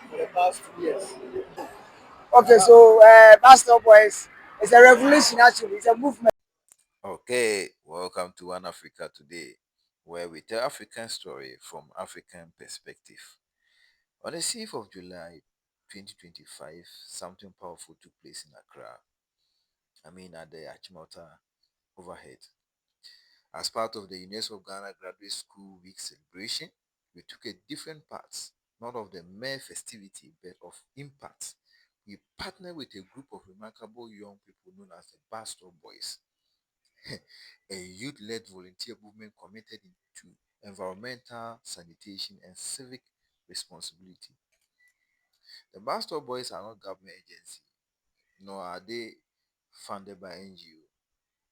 for the past 2 years. Okay, so Pastor Boys, it's a revolution actually. It's a movement. Okay, welcome to One Africa today, where we tell African story from African perspective. On the 6th of July 2025, something powerful took place in Accra. At the Achimota overhead. As part of the UNESCO of Ghana Graduate School Week celebration, we took a different path, not of the mere festivity, but of impact. We partnered with a group of remarkable young people known as the Pastor Boys, a youth-led volunteer movement committed to environmental sanitation and civic responsibility. The Pastor Boys are not government agency, nor are they funded by NGO.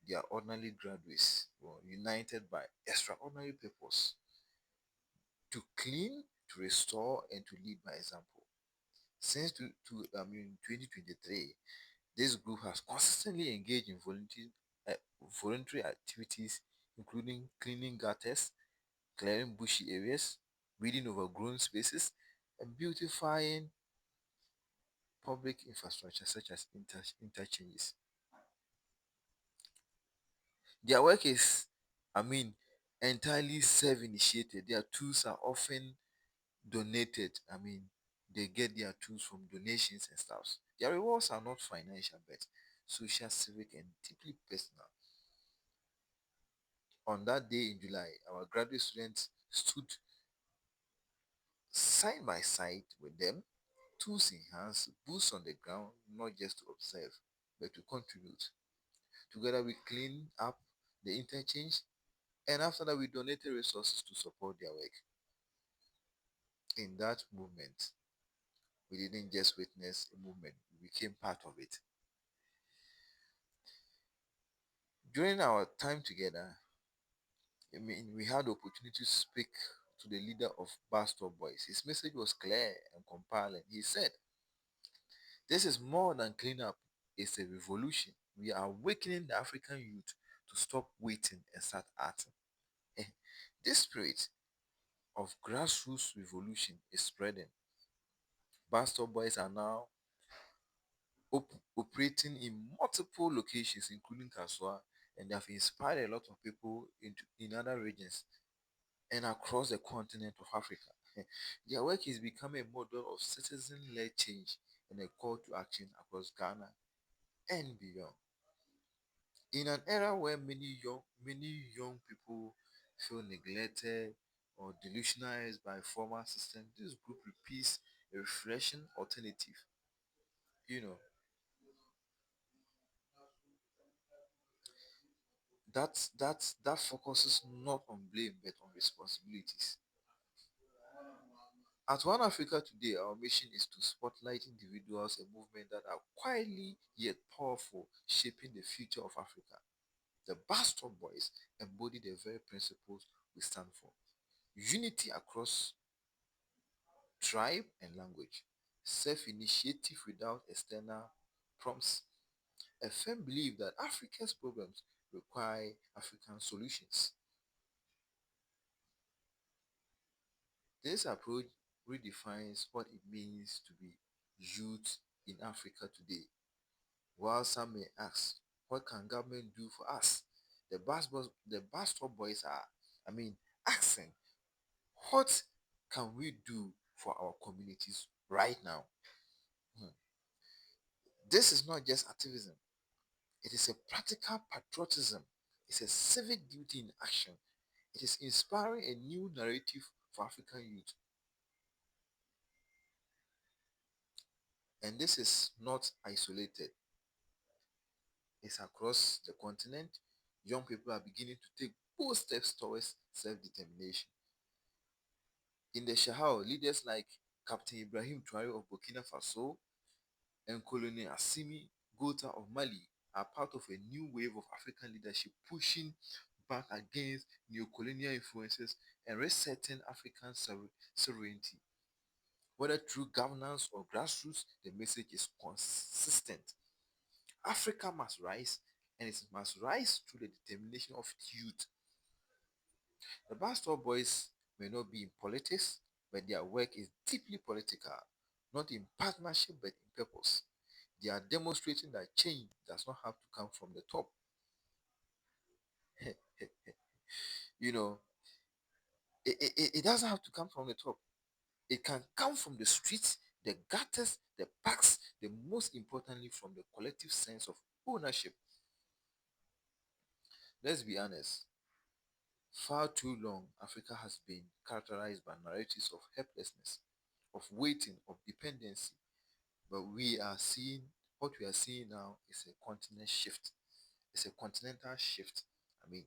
They are ordinary graduates united by extraordinary purpose to clean, to restore, and to lead by example. Since 2023, this group has consistently engaged in uh, voluntary activities, including cleaning gutters, clearing bushy areas, weeding overgrown spaces, and beautifying public infrastructure such as interchanges. Their work is, I mean, entirely self-initiated. Their tools are often donated. They get their tools from donations and stuff. Their rewards are not financial, but social, civic, and deeply personal. On that day in July, our graduate students stood side by side with them, tools in hands, boots on the ground, not just to observe, but to contribute. Together, we cleaned up the interchange, and after that, we donated resources to support their work. In that movement, we didn't just witness a movement, we became part of it. During our time together, we had the opportunity to speak to the leader of Pastor Boys. His message was clear and compelling. He said, "This is more than cleanup, it's a revolution. We are awakening the African youth to stop waiting and start acting." Eh, This spirit of grassroots revolution is spreading. Pastor Boys are now operating in multiple locations, including Kaswa, and they have inspired a lot of people in other regions and across the continent of Africa. Their work is becoming a model of citizen-led change and a call to action across Ghana and beyond. In an era where many young people feel neglected or delusionalized by former systems, this group repeats a refreshing alternative. You know, that focuses not on blame but on responsibilities. At One Africa today, our mission is to spotlight individuals and movements that are quietly yet powerful, shaping the future of Africa. The Bastard Boys embody the very principles we stand for: unity across tribe and language, self initiative without external prompts, a firm belief that Africa's problems require African solutions. This approach redefines what it means to be youth in Africa today. While some may ask, what can government do for us? The Bastard Boys are, I mean, asking, what can we do for our communities right now? Hmm. This is not just activism, it is a practical patriotism, it's a civic duty in action. It is inspiring a new narrative for African youth. And this is not isolated, it's across the continent. Young people are beginning to take bold steps towards self determination. In the Sahel, leaders like Captain Ibrahim Traore of Burkina Faso and Colonel Assimi Gota of Mali are part of a new wave of African leadership pushing back against neo-colonial influences and resetting African sovereignty. Whether through governance or grassroots, the message is consistent. Africa must rise, and it must rise through the determination of its youth. The Bastard Boys may not be in politics, but their work is deeply political, not in partnership but in purpose. They are demonstrating that change does not have to come from the top. you know, it doesn't have to come from the top. It can come from the streets, the gutters, the parks, the most importantly from the collective sense of ownership. Let's be honest, far too long, Africa has been characterized by narratives of helplessness, of waiting, of dependency. But what we are seeing now is a continent shift. It's a continental shift. I mean,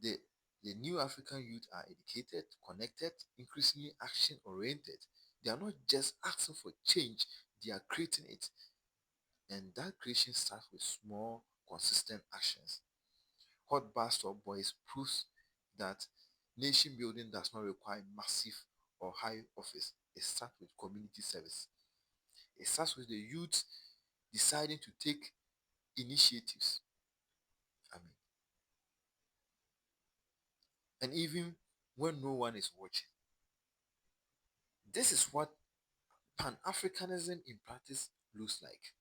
the the new African youth are educated, connected, increasingly action oriented. They are not just asking for change, they are creating it. And that creation starts with small, consistent actions. Hot Bar Stop Boys proves that nation building does not require massive or high office. It starts with community service. It starts with the youth deciding to take initiatives. I mean, and even when no one is watching. This is what Pan Africanism in practice looks like.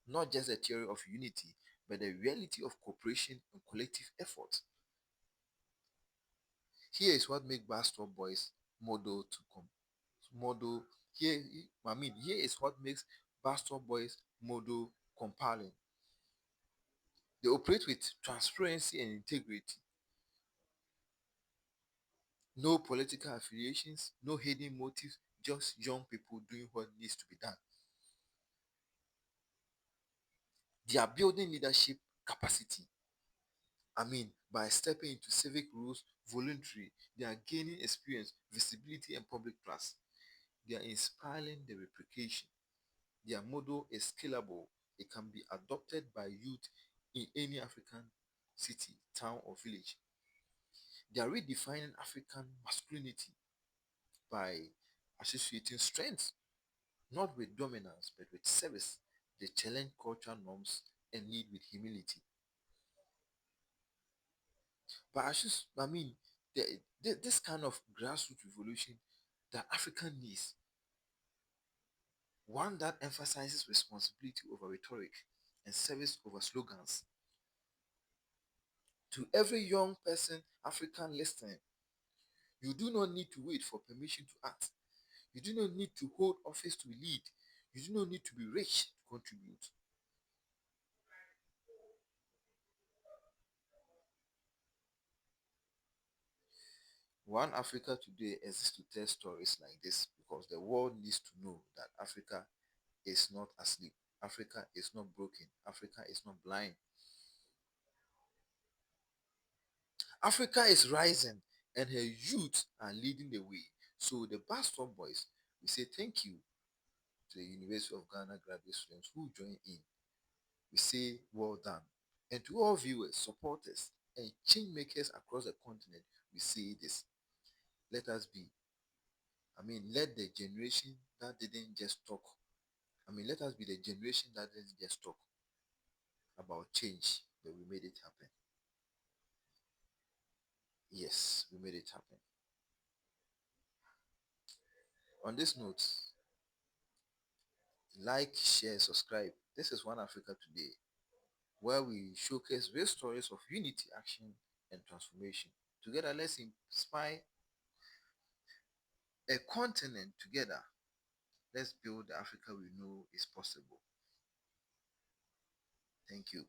Not just a theory of unity, but the reality of cooperation and collective effort. Here is what makes Bastard Boys model to come. Model here, here is what makes Bastard Boys model compelling. They operate with transparency and integrity. No political affiliations, no hidden motives, just young people doing what needs to be done. They are building leadership capacity. By stepping into civic roles voluntarily, they are gaining experience, visibility, and public trust. They are inspiring the replication. Their model is scalable. It can be adopted by youth in any African city, town, or village. They are redefining African masculinity by associating strength, not with dominance, but with service. They challenge cultural norms and lead with humility. But the, this kind of grassroots revolution that Africa needs, one that emphasizes responsibility over rhetoric and service over slogans. To every young person, African listening, you do not need to wait for permission to act. You do not need to hold office to lead. You do not need to be rich to contribute. One Africa today exists to tell stories like this because the world needs to know that Africa is not asleep. Africa is not broken. Africa is not blind. Africa is rising and her youth are leading the way. So the Bastard Boys, we say thank you to the University of Ghana graduate students who joined in. We say well done. And to all viewers, supporters, and change makers across the continent, we say this. Let us be. Let the generation that didn't just talk. Let us be the generation that didn't just talk about change, but we made it happen. Yes, we made it happen. On this note, like, share, subscribe. This is One Africa Today, where we showcase real stories of unity, action, and transformation. Together, let's inspire a continent together. Let's build the Africa we know is possible. Thank you.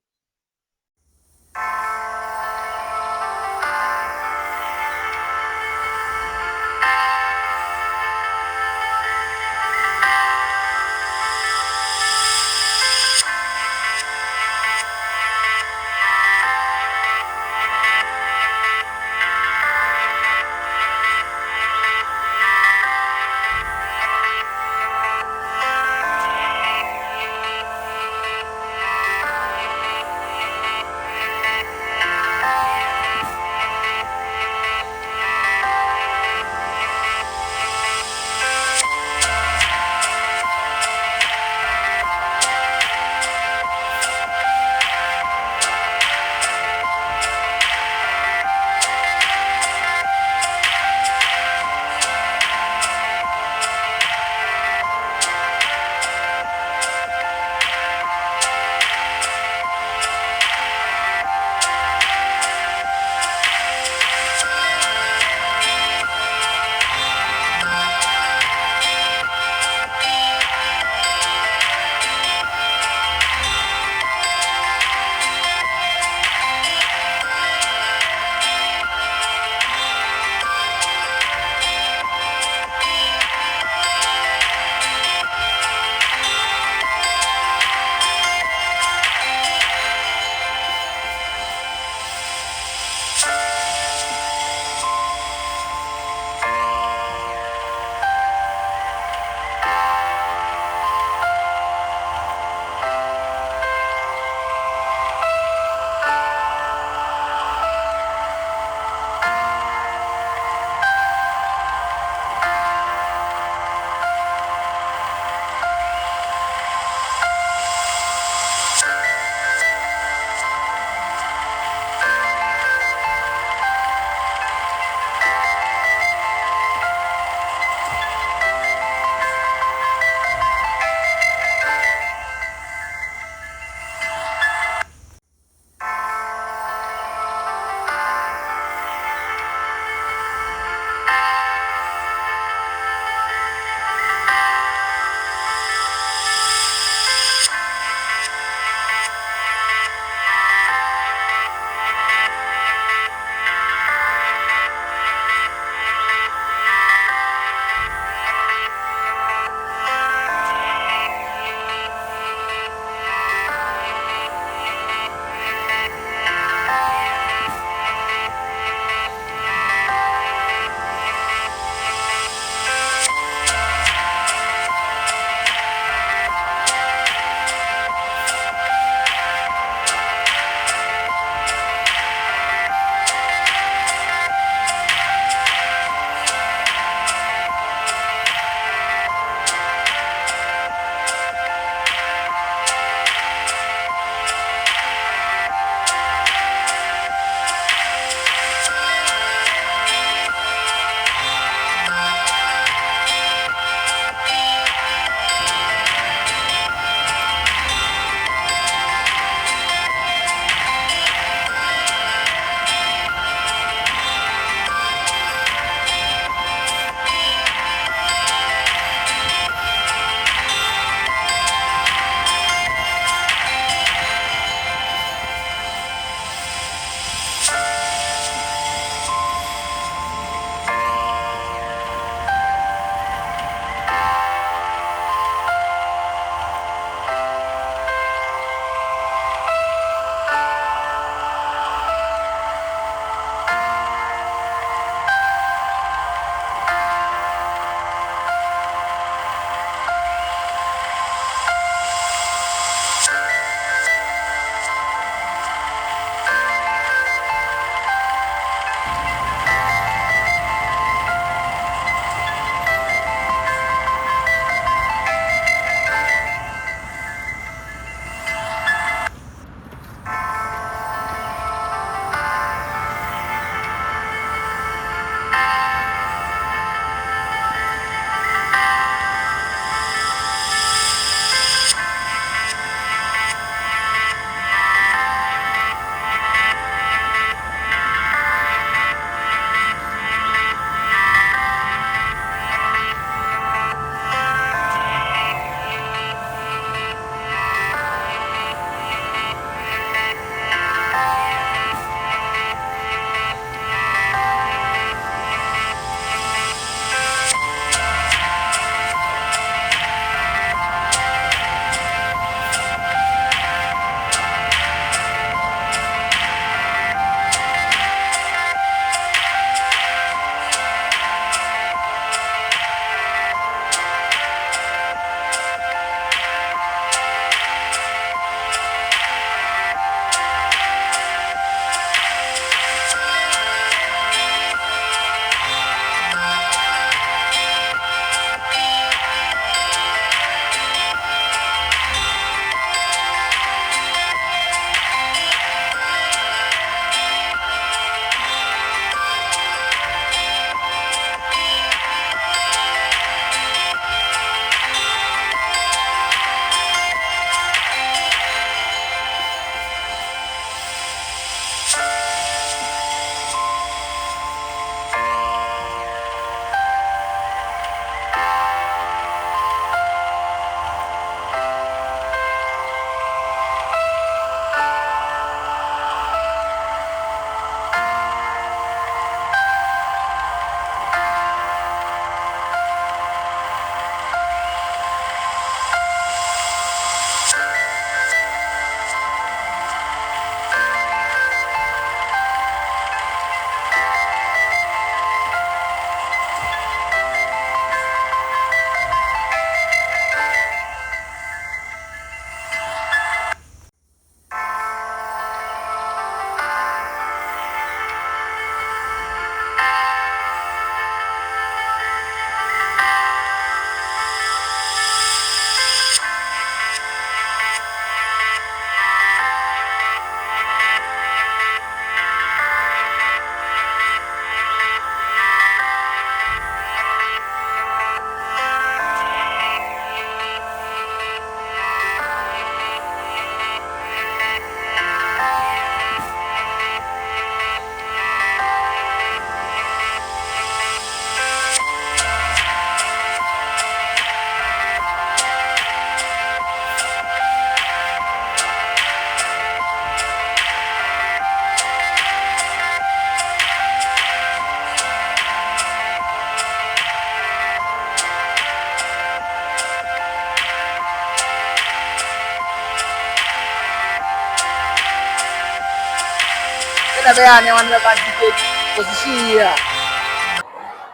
na be ya ne wan be participate position here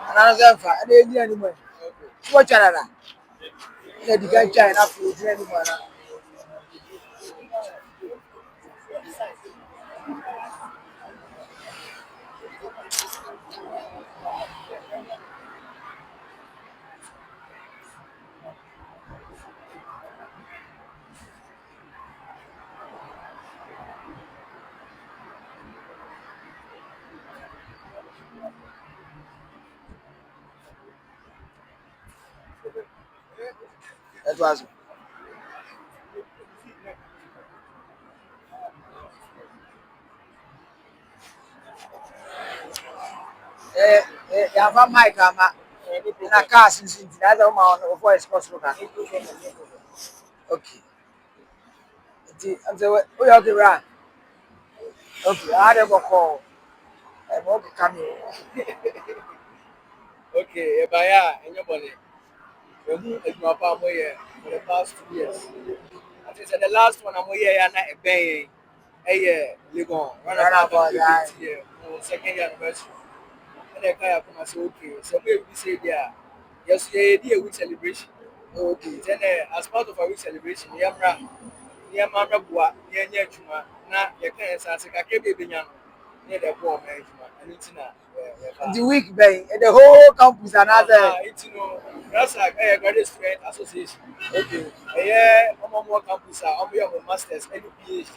ana no se fa na eji ani mo mo chara na na di kan chai na fu di ani mo na that was ya fa mic ama na car since na da ma on voice possible ka okay ti am say we okay right okay I had a call e mo ka come Okay, Ebaya, anybody. We move Edmapa Moye for the past 2 years. I think the last one I'm here, and I Ebay, a year, Ligon, run run about about that 50 year, second year anniversary. And I come and say, okay, so maybe we say, yeah, yes, yeah, a week celebration. okay Then, as part of our week celebration, Yamra Bua, Yanya Juma, na Yakan Sansa, Baby Yan, near the poor man, and it's not. the week bang the whole campus another It's that's like a graduate student association. okay Yeah, I'm more campus, I'm here on masters, any PhD.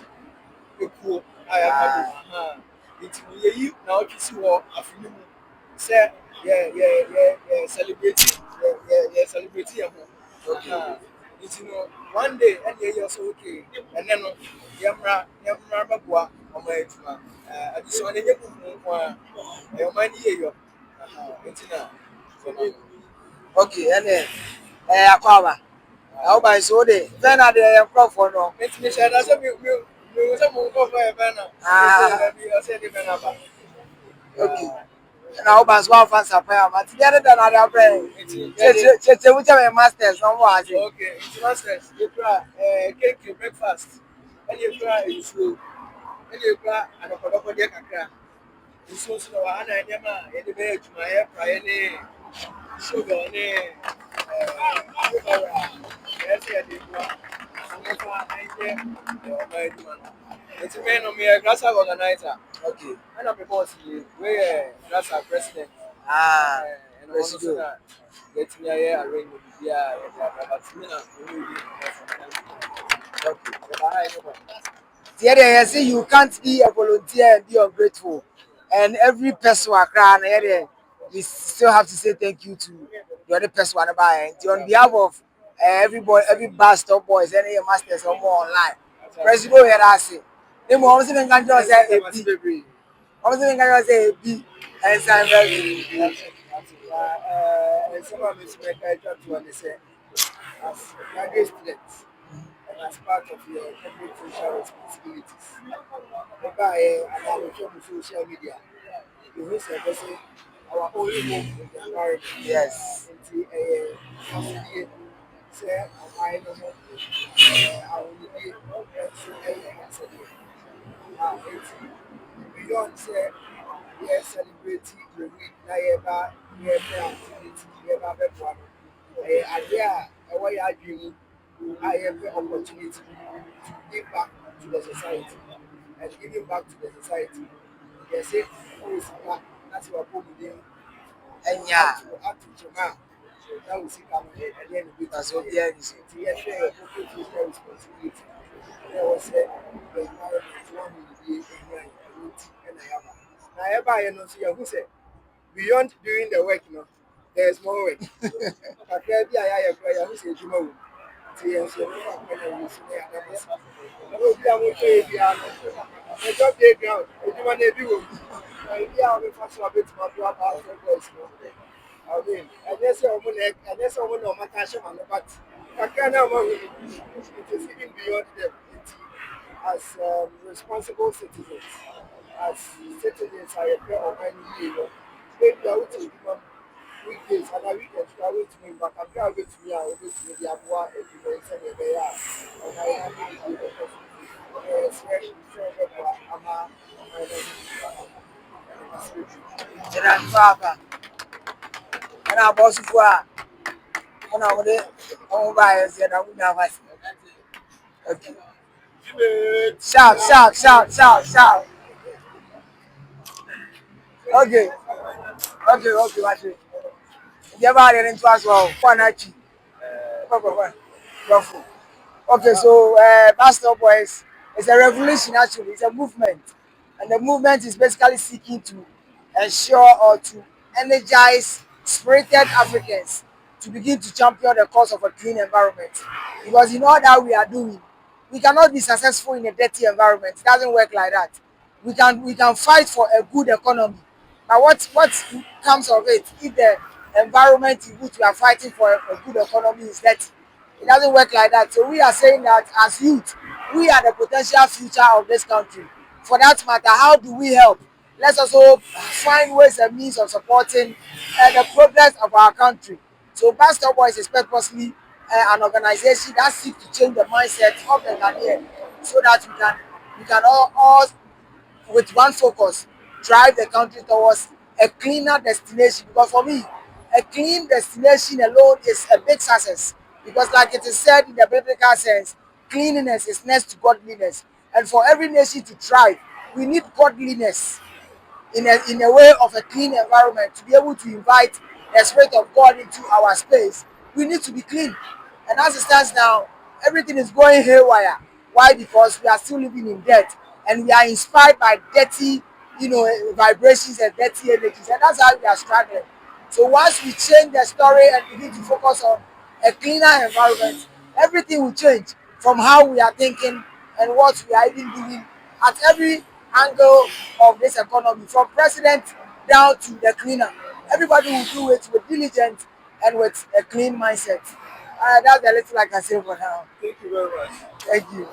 Equal, I have ah a it's you now, if you see what I feel. Say, yeah, celebrating, yeah, celebrating. okay It's one day, and you're so okay, and then Yamra Bua on my I just want to get your money here. It's not. okay and then akwaba how by so dey then na the crop no It's me, I said, we was a monk of a banner. ah I said, the banner. okay na how by so one fan supply but the other than other friend che which are masters no more as Okay, it's masters. You try cake breakfast, and you try a slow, and you try and a product of the nsuo nso na wɔha na nneɛma a yɛde bɛyɛ adwuma yɛ praeɛ ne sugar ne sugar a yɛyɛ sɛ yɛde gu a wɔmfa ɛnyɛ ɔma adwuma no nti me no meyɛ grasa organizer okay ɛna me boss yi weyɛ grasa president ah ɛna ɔno nso presido na yɛtumi ayɛ arrange biribiaa yɛde aba but me na ɔno yi okay yɛba ha yɛ no the other you say you can't be a volunteer and be ungrateful and every person I cry and we still have to say thank you to the other person whatever and on behalf of everybody every bastard boys any masters or more online president here I say the more I'm saying can just say a B I'm saying can just say a B and sign very some of us make a job to understand as graduate students and as part of your public social responsibilities. By social media, you will say our only home in the environment. yes Until a say, I don't know, I will be beyond say yɛ celebrate the week na yɛba yɛbɛ activity yɛba bɛboa no ɛyɛ adeɛ a ɛwɔ yɛ adwene mu a yɛbɛ opportunity to give back to the society and giving back to the society yɛsɛ ɔwɔ sika na sɛ wapɔ mu den and yeah ato kyɛm a na wɔ sika no ɛdeɛ na bi that's what yeah is nti yɛhwɛ yɛ corporate social responsibility na ɛwɔ sɛ the environment wɔn mu yie ɛnyɛ ɛwɔ ti ɛna yaba na ɛbaayɛ no nso yɛho sɛ beyond doing the work no there is more work kakra bi a yɛayɛ kora yɛho sɛ adwuma wɔ mu nti yɛn nso yɛbɛfa akɔnya wɔ so na yɛadama sa na obi a mohwɛ yɛ biara no yɛdɔ day ground adwuma no ebi wɔ mu na ebi a wɔbɛfa so a bɛtumi ado aba afro boys no I mean, unless someone on my cash on the but I can't have it is even beyond them. As responsible citizens, as citizens, I appear on my year. Maybe I would take them weekdays and I weekends, I will to me, but I'm going to me, I will go to the Abua if you may send me there. And I am Papa. And our boss for on our day on buyers and I would have us. Okay. Shout, shout, shout, shout, shout. Okay. Okay, okay, watch it. You ever had it into us well? Actually. Ruffle. Okay, so Pastor Boys is a revolution actually, it's a movement. And the movement is basically seeking to ensure or to energize spirited Africans to begin to champion the cause of a clean environment. Because in all that we are doing, we cannot be successful in a dirty environment. It doesn't work like that. We can fight for a good economy. But what comes of it if the environment in which we are fighting for a good economy is dirty? It doesn't work like that. So we are saying that as youth, we are the potential future of this country. For that matter, how do we help? Let's also find ways and means of supporting the progress of our country. So Pastor Boys is purposely an organization that seeks to change the mindset of the Ghanaian so that we can all with one focus drive the country towards a cleaner destination. Because for me, a clean destination alone is a big success, because like it is said in the biblical sense, cleanliness is next to godliness, and for every nation to thrive we need godliness in a way of a clean environment to be able to invite the spirit of God into our space. We need to be clean. And as it stands now, everything is going haywire. Why? Because we are still living in debt and we are inspired by dirty, vibrations and dirty energies. And that's how we are struggling. So once we change the story and begin to focus on a cleaner environment, everything will change from how we are thinking and what we are even doing at every angle of this economy, from president down to the cleaner. Everybody will do it with diligence and with a clean mindset. That's the little I can say for now. Thank you very much. Thank you.